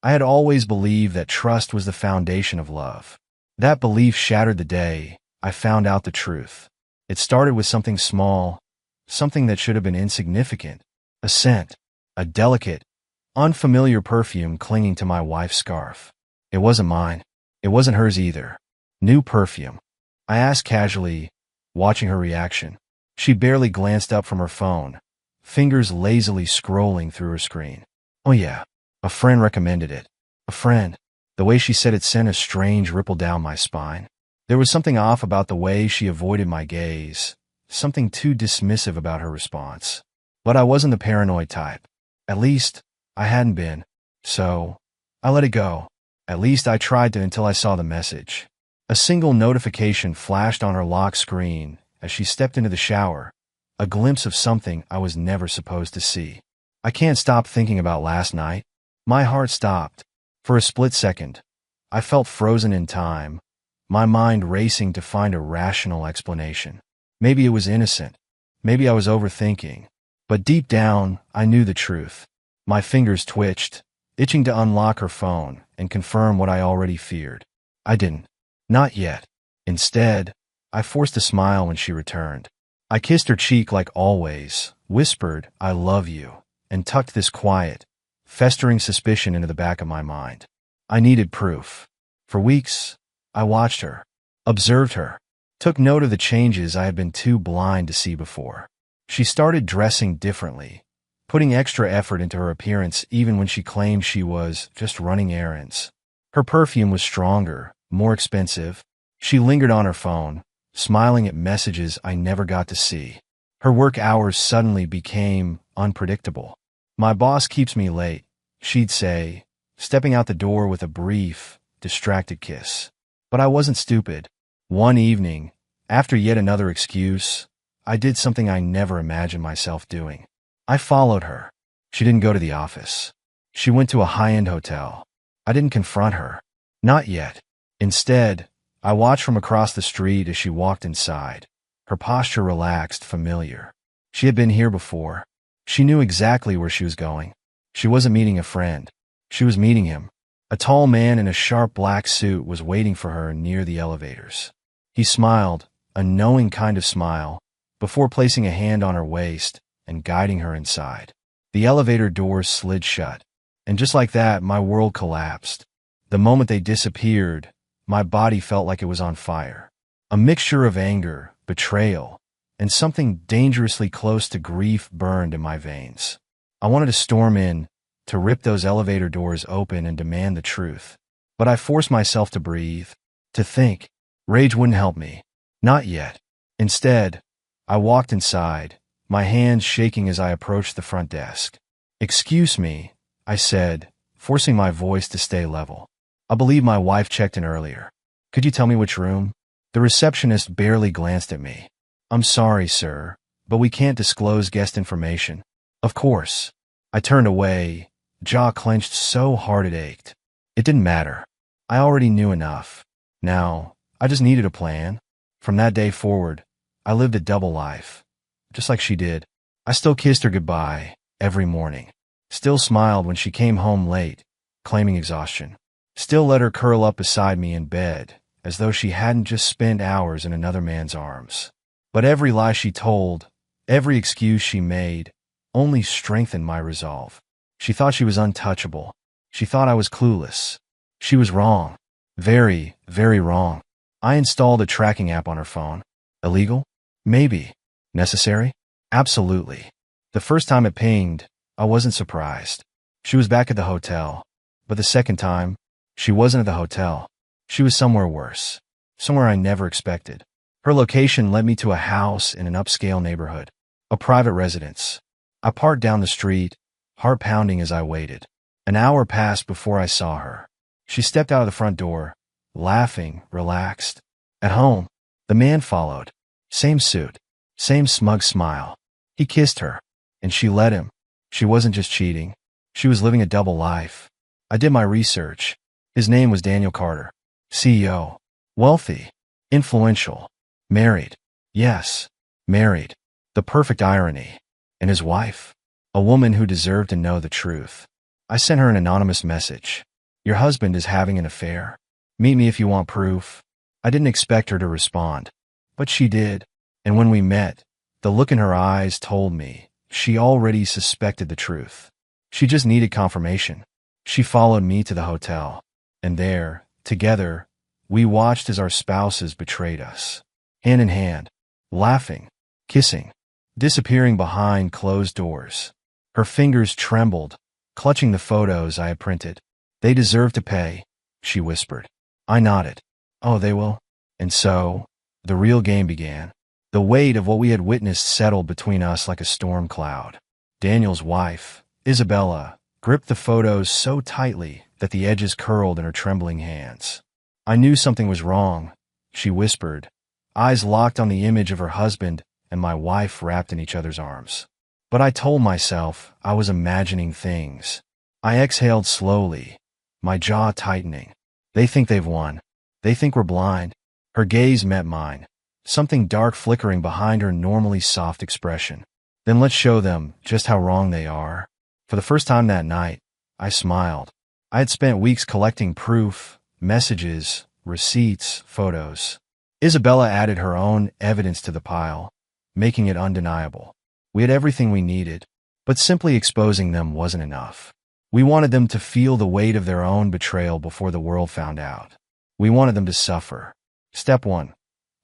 I had always believed that trust was the foundation of love. That belief shattered the day I found out the truth. It started with something small, something that should have been insignificant, a scent, a delicate, unfamiliar perfume clinging to my wife's scarf. It wasn't mine. It wasn't hers either. New perfume. I asked casually, watching her reaction. She barely glanced up from her phone, fingers lazily scrolling through her screen. Oh yeah, a friend recommended it. A friend. The way she said it sent a strange ripple down my spine. There was something off about the way she avoided my gaze, something too dismissive about her response. But I wasn't the paranoid type. At least, I hadn't been. So, I let it go. At least I tried to until I saw the message. A single notification flashed on her lock screen as she stepped into the shower, a glimpse of something I was never supposed to see. I can't stop thinking about last night. My heart stopped. For a split second, I felt frozen in time, my mind racing to find a rational explanation. Maybe it was innocent. Maybe I was overthinking. But deep down, I knew the truth. My fingers twitched, itching to unlock her phone and confirm what I already feared. I didn't. Not yet. Instead, I forced a smile when she returned. I kissed her cheek like always, whispered, "I love you," and tucked this quiet, festering suspicion into the back of my mind. I needed proof. For weeks, I watched her, observed her, took note of the changes I had been too blind to see before. She started dressing differently, putting extra effort into her appearance even when she claimed she was just running errands. Her perfume was stronger, more expensive. She lingered on her phone, smiling at messages I never got to see. Her work hours suddenly became unpredictable. "My boss keeps me late," she'd say, stepping out the door with a brief, distracted kiss. But I wasn't stupid. One evening, after yet another excuse, I did something I never imagined myself doing. I followed her. She didn't go to the office. She went to a high-end hotel. I didn't confront her. Not yet. Instead, I watched from across the street as she walked inside, her posture relaxed, familiar. She had been here before. She knew exactly where she was going. She wasn't meeting a friend. She was meeting him. A tall man in a sharp black suit was waiting for her near the elevators. He smiled, a knowing kind of smile, before placing a hand on her waist and guiding her inside. The elevator doors slid shut, and just like that, my world collapsed. The moment they disappeared, my body felt like it was on fire. A mixture of anger, betrayal, and something dangerously close to grief burned in my veins. I wanted to storm in, to rip those elevator doors open and demand the truth. But I forced myself to breathe, to think. Rage wouldn't help me. Not yet. Instead, I walked inside, my hands shaking as I approached the front desk. "Excuse me," I said, forcing my voice to stay level. "I believe my wife checked in earlier. Could you tell me which room?" The receptionist barely glanced at me. "I'm sorry, sir, but we can't disclose guest information." "Of course." I turned away, jaw clenched so hard it ached. It didn't matter. I already knew enough. Now, I just needed a plan. From that day forward, I lived a double life, just like she did. I still kissed her goodbye every morning. Still smiled when she came home late, claiming exhaustion. Still let her curl up beside me in bed, as though she hadn't just spent hours in another man's arms. But every lie she told, every excuse she made, only strengthened my resolve. She thought she was untouchable. She thought I was clueless. She was wrong. Very, very wrong. I installed a tracking app on her phone. Illegal? Maybe. Necessary? Absolutely. The first time it pinged, I wasn't surprised. She was back at the hotel. But the second time, she wasn't at the hotel. She was somewhere worse. Somewhere I never expected. Her location led me to a house in an upscale neighborhood. A private residence. I parked down the street, heart pounding as I waited. An hour passed before I saw her. She stepped out of the front door, laughing, relaxed. At home, the man followed. Same suit, same smug smile. He kissed her, and she let him. She wasn't just cheating. She was living a double life. I did my research. His name was Daniel Carter. CEO. Wealthy. Influential. Married. Yes, married. The perfect irony. And his wife? A woman who deserved to know the truth. I sent her an anonymous message. Your husband is having an affair. Meet me if you want proof. I didn't expect her to respond, but she did. And when we met, the look in her eyes told me she already suspected the truth. She just needed confirmation. She followed me to the hotel, and there, together, we watched as our spouses betrayed us. Hand in hand, laughing, kissing, disappearing behind closed doors. Her fingers trembled, clutching the photos I had printed. They deserve to pay, she whispered. I nodded. Oh, they will? And so, the real game began. The weight of what we had witnessed settled between us like a storm cloud. Daniel's wife, Isabella, gripped the photos so tightly that the edges curled in her trembling hands. I knew something was wrong, she whispered, eyes locked on the image of her husband and my wife wrapped in each other's arms. But I told myself I was imagining things. I exhaled slowly, my jaw tightening. They think they've won. They think we're blind. Her gaze met mine, something dark flickering behind her normally soft expression. Then let's show them just how wrong they are. For the first time that night, I smiled. I had spent weeks collecting proof, messages, receipts, photos. Isabella added her own evidence to the pile, making it undeniable. We had everything we needed, but simply exposing them wasn't enough. We wanted them to feel the weight of their own betrayal before the world found out. We wanted them to suffer. Step 1.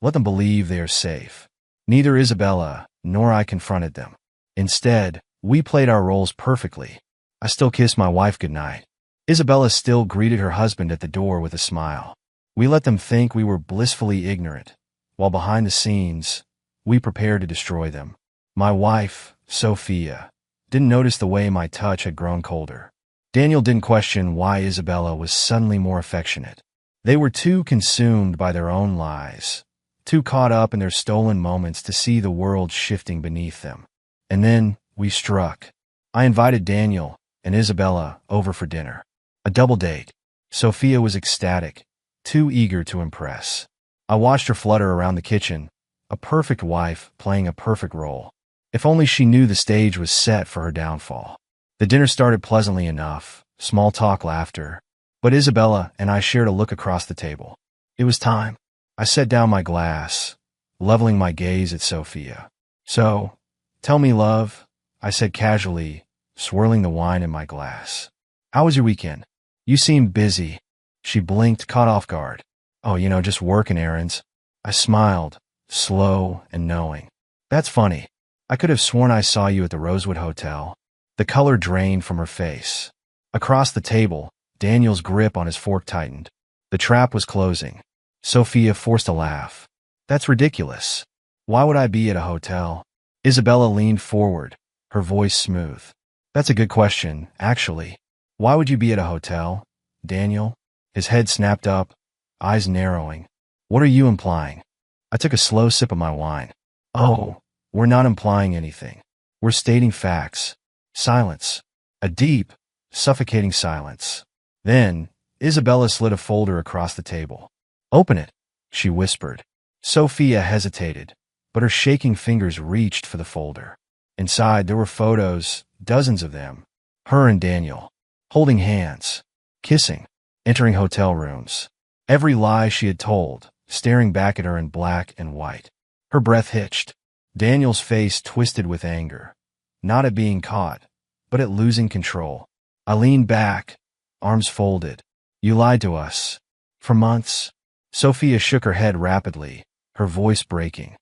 Let them believe they are safe. Neither Isabella nor I confronted them. Instead, we played our roles perfectly. I still kissed my wife goodnight. Isabella still greeted her husband at the door with a smile. We let them think we were blissfully ignorant, while behind the scenes, we prepared to destroy them. My wife, Sophia, didn't notice the way my touch had grown colder. Daniel didn't question why Isabella was suddenly more affectionate. They were too consumed by their own lies, too caught up in their stolen moments to see the world shifting beneath them. And then we struck. I invited Daniel and Isabella over for dinner. A double date. Sophia was ecstatic, too eager to impress. I watched her flutter around the kitchen, a perfect wife playing a perfect role. If only she knew the stage was set for her downfall. The dinner started pleasantly enough, small talk, laughter, but Isabella and I shared a look across the table. It was time. I set down my glass, leveling my gaze at Sophia. So, tell me, love, I said casually, swirling the wine in my glass. How was your weekend? You seem busy. She blinked, caught off guard. Oh, just working errands. I smiled, slow and knowing. That's funny. I could have sworn I saw you at the Rosewood Hotel. The color drained from her face. Across the table, Daniel's grip on his fork tightened. The trap was closing. Sophia forced a laugh. That's ridiculous. Why would I be at a hotel? Isabella leaned forward, her voice smooth. That's a good question, actually. Why would you be at a hotel, Daniel? His head snapped up, eyes narrowing. What are you implying? I took a slow sip of my wine. Oh, we're not implying anything. We're stating facts. Silence. A deep, suffocating silence. Then, Isabella slid a folder across the table. Open it, she whispered. Sophia hesitated, but her shaking fingers reached for the folder. Inside, there were photos, dozens of them. Her and Daniel, holding hands, kissing, entering hotel rooms. Every lie she had told, staring back at her in black and white. Her breath hitched. Daniel's face twisted with anger, not at being caught, but at losing control. I leaned back, arms folded. You lied to us. For months. Sophia shook her head rapidly, her voice breaking.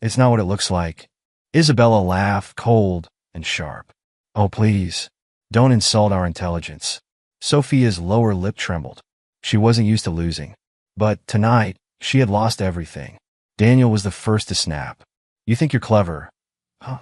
It's not what it looks like. Isabella laughed, cold and sharp. Oh, please, don't insult our intelligence. Sophia's lower lip trembled. She wasn't used to losing. But tonight, she had lost everything. Daniel was the first to snap. You think you're clever? Huh?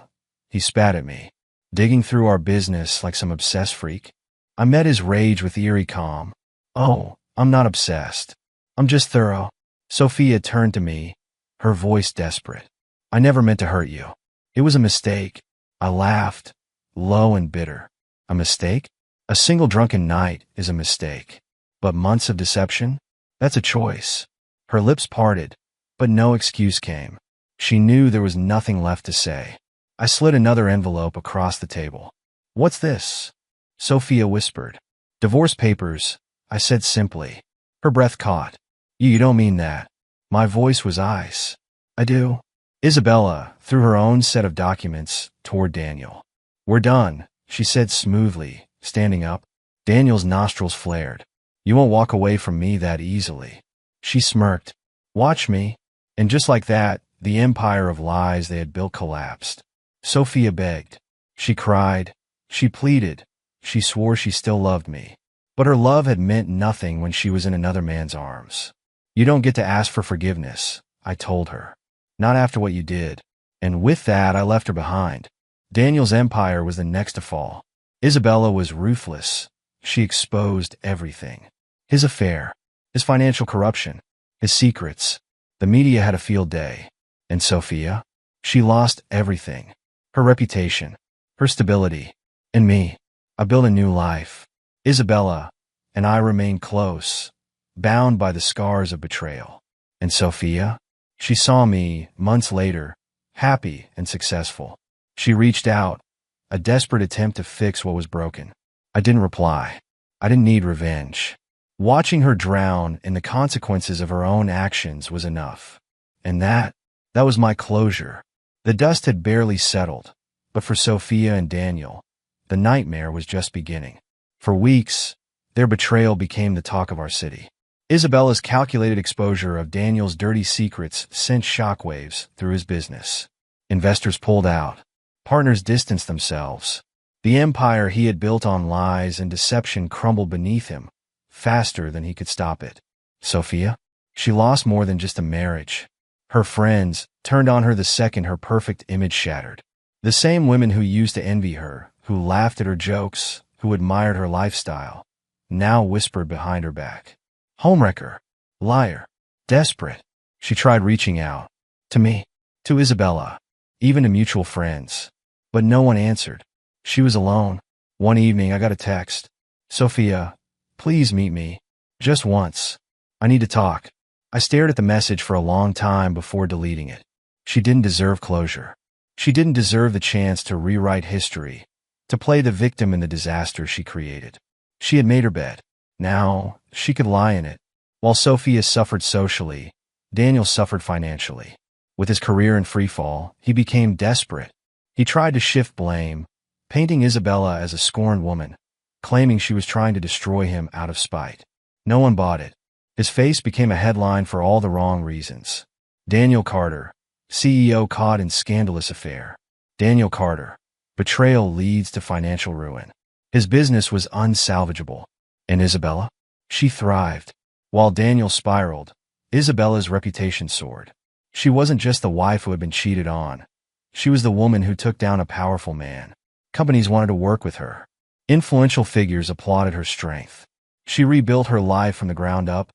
He spat at me, digging through our business like some obsessed freak. I met his rage with eerie calm. Oh, I'm not obsessed. I'm just thorough. Sophia turned to me, her voice desperate. I never meant to hurt you. It was a mistake. I laughed, low and bitter. A mistake? A single drunken night is a mistake. But months of deception? That's a choice. Her lips parted, but no excuse came. She knew there was nothing left to say. I slid another envelope across the table. What's this? Sophia whispered. Divorce papers, I said simply. Her breath caught. You don't mean that. My voice was ice. I do. Isabella threw her own set of documents toward Daniel. We're done, she said smoothly, standing up. Daniel's nostrils flared. You won't walk away from me that easily. She smirked. Watch me. And just like that, the empire of lies they had built collapsed. Sophia begged. She cried. She pleaded. She swore she still loved me. But her love had meant nothing when she was in another man's arms. You don't get to ask for forgiveness, I told her. Not after what you did. And with that, I left her behind. Daniel's empire was the next to fall. Isabella was ruthless. She exposed everything. His affair, his financial corruption, his secrets. The media had a field day. And Sophia? She lost everything. Her reputation, her stability, and me. I built a new life. Isabella and I remained close, bound by the scars of betrayal. And Sophia? She saw me, months later, happy and successful. She reached out, a desperate attempt to fix what was broken. I didn't reply. I didn't need revenge. Watching her drown in the consequences of her own actions was enough. And that was my closure. The dust had barely settled, but for Sophia and Daniel, the nightmare was just beginning. For weeks, their betrayal became the talk of our city. Isabella's calculated exposure of Daniel's dirty secrets sent shockwaves through his business. Investors pulled out. Partners distanced themselves. The empire he had built on lies and deception crumbled beneath him, faster than he could stop it. Sophia? She lost more than just a marriage. Her friends turned on her the second her perfect image shattered. The same women who used to envy her, who laughed at her jokes, who admired her lifestyle, now whispered behind her back. Homewrecker, liar, desperate. She tried reaching out. To me, to Isabella, even to mutual friends. But no one answered. She was alone. One evening I got a text. Sophia, please meet me. Just once. I need to talk. I stared at the message for a long time before deleting it. She didn't deserve closure. She didn't deserve the chance to rewrite history, to play the victim in the disaster she created. She had made her bed. Now, she could lie in it. While Sophia suffered socially, Daniel suffered financially. With his career in freefall, he became desperate. He tried to shift blame, painting Isabella as a scorned woman, claiming she was trying to destroy him out of spite. No one bought it. His face became a headline for all the wrong reasons. Daniel Carter, CEO caught in scandalous affair. Daniel Carter, betrayal leads to financial ruin. His business was unsalvageable. And Isabella? She thrived. While Daniel spiraled, Isabella's reputation soared. She wasn't just the wife who had been cheated on. She was the woman who took down a powerful man. Companies wanted to work with her. Influential figures applauded her strength. She rebuilt her life from the ground up,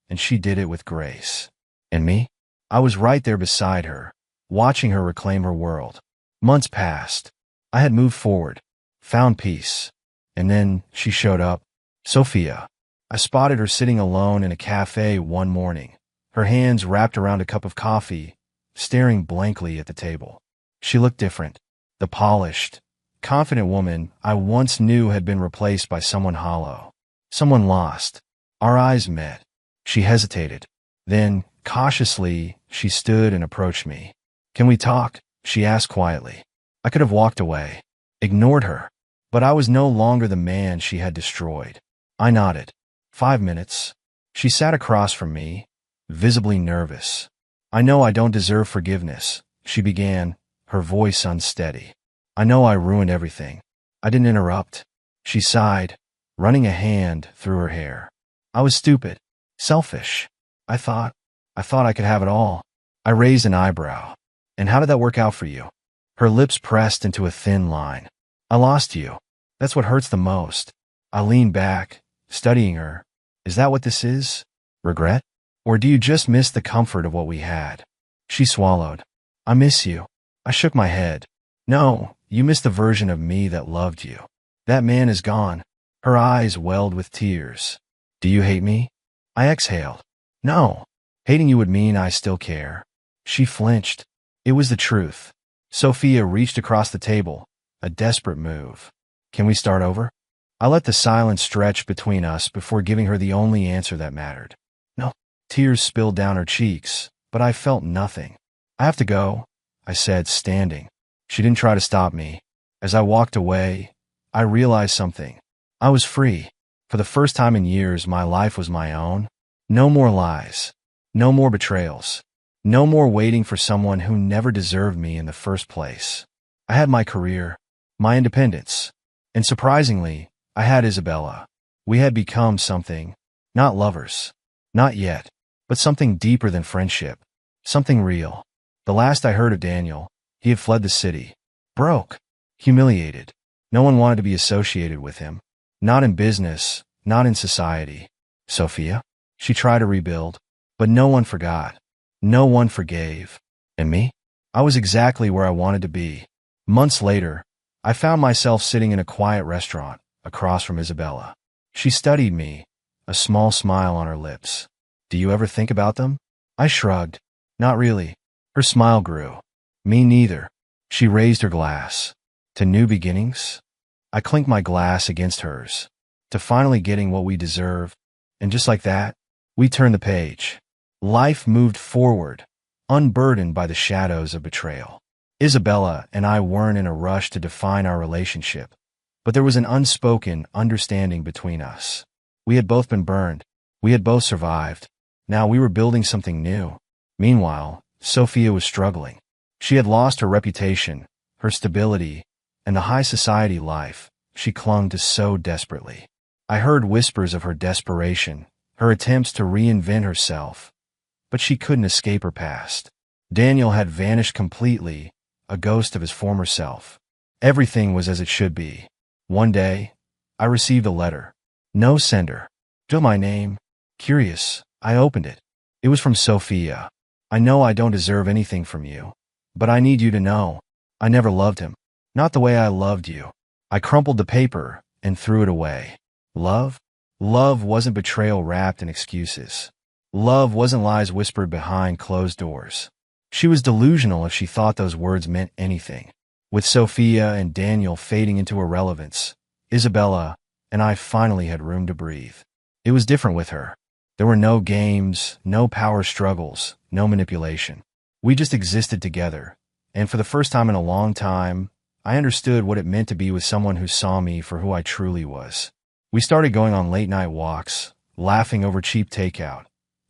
and she did it with grace. And me? I was right there beside her, watching her reclaim her world. Months passed. I had moved forward, found peace. And then she showed up. Sophia. I spotted her sitting alone in a cafe one morning, her hands wrapped around a cup of coffee, staring blankly at the table. She looked different. The polished, confident woman I once knew had been replaced by someone hollow, someone lost. Our eyes met. She hesitated. Then, cautiously, she stood and approached me. Can we talk? She asked quietly. I could have walked away, ignored her, but I was no longer the man she had destroyed. I nodded. 5 minutes. She sat across from me, visibly nervous. I know I don't deserve forgiveness, she began, her voice unsteady. I know I ruined everything. I didn't interrupt. She sighed, running a hand through her hair. I was stupid, selfish. I thought I could have it all. I raised an eyebrow. And how did that work out for you? Her lips pressed into a thin line. I lost you. That's what hurts the most. I leaned back, studying her. Is that what this is? Regret? Or do you just miss the comfort of what we had? She swallowed. I miss you. I shook my head. No, you miss the version of me that loved you. That man is gone. Her eyes welled with tears. Do you hate me? I exhaled. No. Hating you would mean I still care. She flinched. It was the truth. Sophia reached across the table, a desperate move. Can we start over? I let the silence stretch between us before giving her the only answer that mattered. No. Tears spilled down her cheeks, but I felt nothing. I have to go, I said, standing. She didn't try to stop me. As I walked away, I realized something. I was free. For the first time in years, my life was my own. No more lies. No more betrayals. No more waiting for someone who never deserved me in the first place. I had my career, my independence, and surprisingly, I had Isabella. We had become something, not lovers, not yet, but something deeper than friendship, something real. The last I heard of Daniel, he had fled the city, broke, humiliated. No one wanted to be associated with him, not in business, not in society. Sophia? She tried to rebuild, but no one forgot. No one forgave. And me? I was exactly where I wanted to be. Months later, I found myself sitting in a quiet restaurant across from Isabella. She studied me, a small smile on her lips. Do you ever think about them? I shrugged. Not really. Her smile grew. Me neither. She raised her glass. To new beginnings? I clinked my glass against hers. To finally getting what we deserve. And just like that, we turned the page. Life moved forward, unburdened by the shadows of betrayal. Isabella and I weren't in a rush to define our relationship, but there was an unspoken understanding between us. We had both been burned. We had both survived. Now we were building something new. Meanwhile, Sophia was struggling. She had lost her reputation, her stability, and the high society life she clung to so desperately. I heard whispers of her desperation, her attempts to reinvent herself, but she couldn't escape her past. Daniel had vanished completely, a ghost of his former self. Everything was as it should be. One day, I received a letter. No sender. Just my name. Curious, I opened it. It was from Sophia. I know I don't deserve anything from you, but I need you to know. I never loved him. Not the way I loved you. I crumpled the paper and threw it away. Love? Love wasn't betrayal wrapped in excuses. Love wasn't lies whispered behind closed doors. She was delusional if she thought those words meant anything. With Sophia and Daniel fading into irrelevance, Isabella and I finally had room to breathe. It was different with her. There were no games, no power struggles, no manipulation. We just existed together, and for the first time in a long time, I understood what it meant to be with someone who saw me for who I truly was. We started going on late-night walks, laughing over cheap takeout,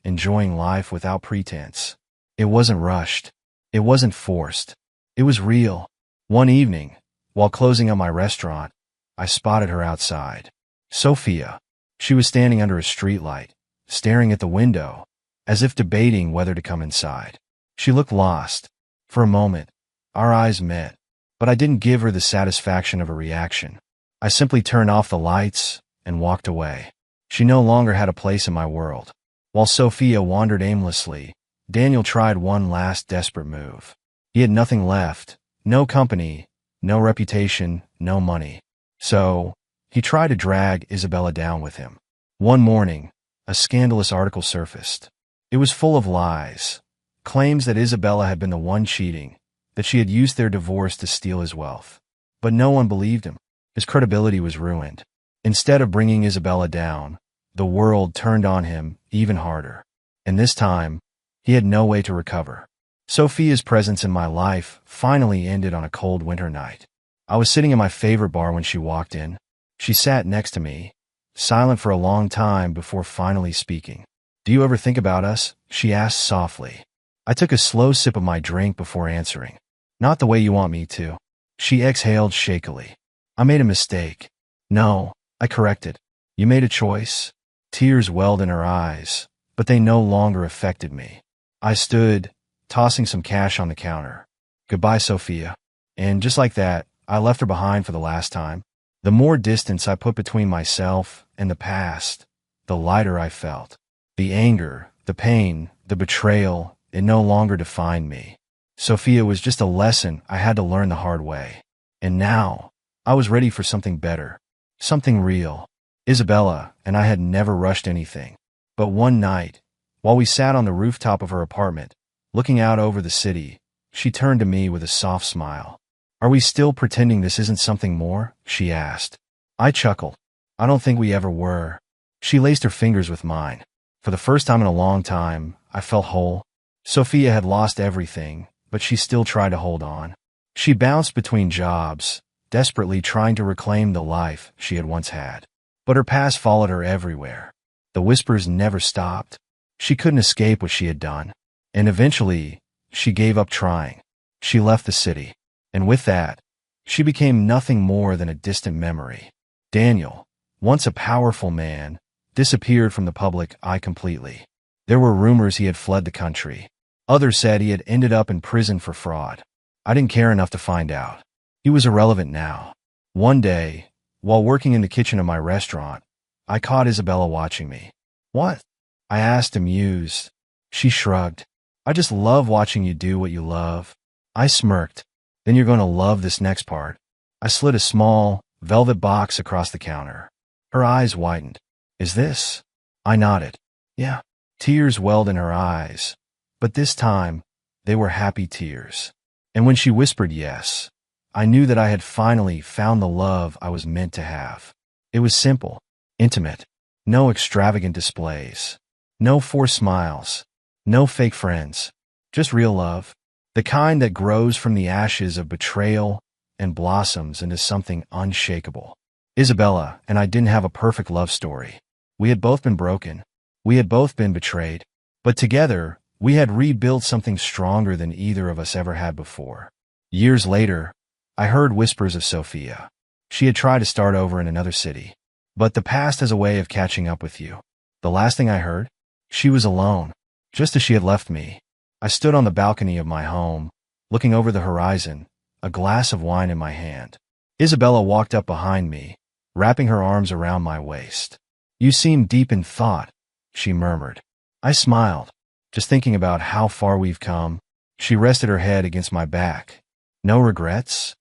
enjoying life without pretense. It wasn't rushed. It wasn't forced. It was real. One evening, while closing up my restaurant, I spotted her outside. Sophia. She was standing under a streetlight, staring at the window, as if debating whether to come inside. She looked lost. For a moment, our eyes met, but I didn't give her the satisfaction of a reaction. I simply turned off the lights and walked away. She no longer had a place in my world. While Sophia wandered aimlessly, Daniel tried one last desperate move. He had nothing left, no company, no reputation, no money. So, he tried to drag Isabella down with him. One morning, a scandalous article surfaced. It was full of lies, claims that Isabella had been the one cheating, that she had used their divorce to steal his wealth. But no one believed him. His credibility was ruined. Instead of bringing Isabella down, the world turned on him even harder. And this time, he had no way to recover. Sophia's presence in my life finally ended on a cold winter night. I was sitting in my favorite bar when she walked in. She sat next to me, silent for a long time before finally speaking. "Do you ever think about us?" she asked softly. I took a slow sip of my drink before answering. "Not the way you want me to." She exhaled shakily. "I made a mistake." "No," I corrected. "You made a choice." Tears welled in her eyes, but they no longer affected me. I stood, tossing some cash on the counter. "Goodbye, Sophia." And just like that, I left her behind for the last time. The more distance I put between myself and the past, the lighter I felt. The anger, the pain, the betrayal, it no longer defined me. Sophia was just a lesson I had to learn the hard way. And now, I was ready for something better, something real. Isabella and I had never rushed anything. But one night, while we sat on the rooftop of her apartment, looking out over the city, she turned to me with a soft smile. "Are we still pretending this isn't something more?" she asked. I chuckled. I don't think we ever were. She laced her fingers with mine. For the first time in a long time, I felt whole. Sophia had lost everything, but she still tried to hold on. She bounced between jobs, desperately trying to reclaim the life she had once had. But her past followed her everywhere. The whispers never stopped. She couldn't escape what she had done. And eventually, she gave up trying. She left the city. And with that, she became nothing more than a distant memory. Daniel, once a powerful man, disappeared from the public eye completely. There were rumors he had fled the country. Others said he had ended up in prison for fraud. I didn't care enough to find out. He was irrelevant now. One day, while working in the kitchen of my restaurant, I caught Isabella watching me. "What?" I asked, amused. She shrugged. "I just love watching you do what you love." I smirked. "Then you're going to love this next part." I slid a small, velvet box across the counter. Her eyes widened. "Is this?" I nodded. "Yeah." Tears welled in her eyes, but this time, they were happy tears. And when she whispered yes, I knew that I had finally found the love I was meant to have. It was simple, intimate, no extravagant displays, no forced smiles, no fake friends, just real love, the kind that grows from the ashes of betrayal and blossoms into something unshakable. Isabella and I didn't have a perfect love story. We had both been broken. We had both been betrayed. But together, we had rebuilt something stronger than either of us ever had before. Years later, I heard whispers of Sophia. She had tried to start over in another city. But the past has a way of catching up with you. The last thing I heard? She was alone, just as she had left me. I stood on the balcony of my home, looking over the horizon, a glass of wine in my hand. Isabella walked up behind me, wrapping her arms around my waist. "You seem deep in thought," she murmured. I smiled, just thinking about how far we've come. She rested her head against my back. "No regrets?"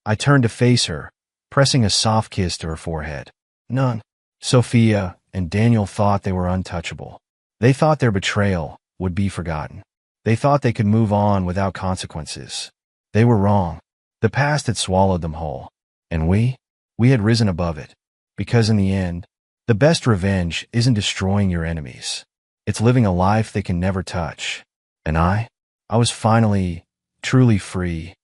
I turned to face her, pressing a soft kiss to her forehead. "None." Sophia and Daniel thought they were untouchable. They thought their betrayal would be forgotten. They thought they could move on without consequences. They were wrong. The past had swallowed them whole. And we had risen above it. Because in the end, the best revenge isn't destroying your enemies. It's living a life they can never touch. And I was finally, truly free.